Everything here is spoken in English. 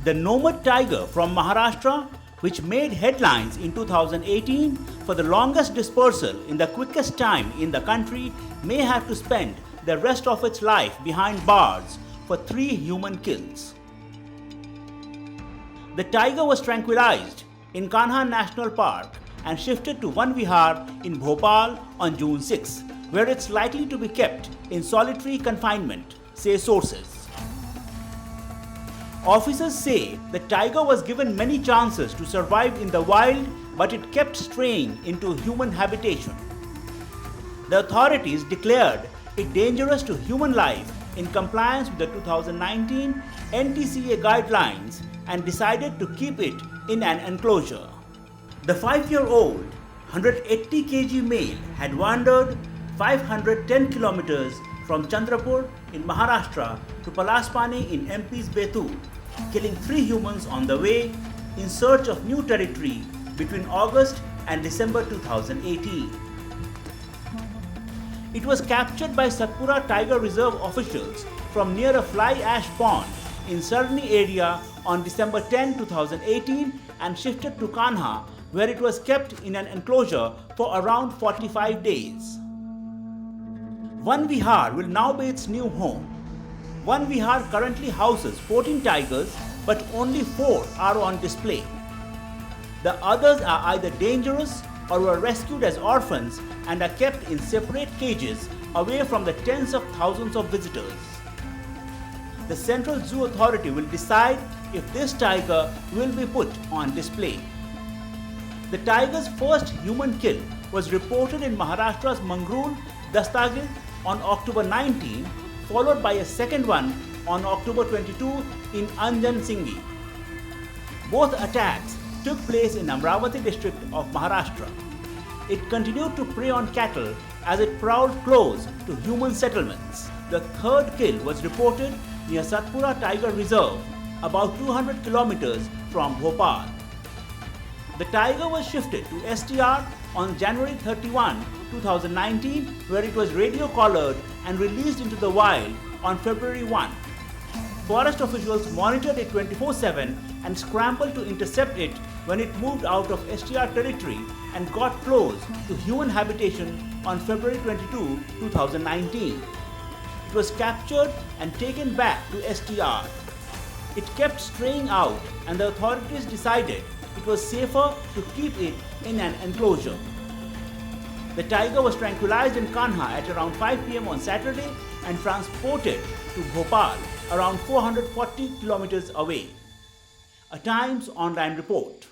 The nomad tiger from Maharashtra, which made headlines in 2018 for the longest dispersal in the quickest time in the country, may have to spend the rest of its life behind bars for 3 human kills. The tiger was tranquilized in Kanha National Park and shifted to Van Vihar in Bhopal on June 6, where it's likely to be kept in solitary confinement, say sources. Officers say the tiger was given many chances to survive in the wild, but it kept straying into human habitation. The authorities declared it dangerous to human life in compliance with the 2019 NTCA guidelines and decided to keep it in an enclosure. The 5-year-old, 180 kg male had wandered 510 kilometers from Chandrapur in Maharashtra to Palaspani in MP's Betur, killing 3 humans on the way in search of new territory between August and December 2018. It was captured by Satpura Tiger Reserve officials from near a fly ash pond in Sarni area on December 10, 2018 and shifted to Kanha, where it was kept in an enclosure for around 45 days. Van Vihar will now be its new home. Van Vihar currently houses 14 tigers, but only 4 are on display. The others are either dangerous or were rescued as orphans and are kept in separate cages away from the tens of thousands of visitors. The Central Zoo Authority will decide if this tiger will be put on display. The tiger's first human kill was reported in Maharashtra's Mangrul, Dastagir on October 19, followed by a second one on October 22 in Anjan Singhi. Both attacks took place in Amravati district of Maharashtra. It continued to prey on cattle as it prowled close to human settlements. The third kill was reported near Satpura Tiger Reserve, about 200 kilometers from Bhopal. The tiger was shifted to STR on January 31, 2019, where it was radio collared and released into the wild on February 1. Forest officials monitored it 24/7 and scrambled to intercept it when it moved out of STR territory and got close to human habitation on February 22, 2019. It was captured and taken back to STR. It kept straying out and the authorities decided it was safer to keep it in an enclosure. The tiger was tranquilized in Kanha at around 5 p.m. on Saturday and transported to Bhopal, around 440 kilometers away. A Times Online report.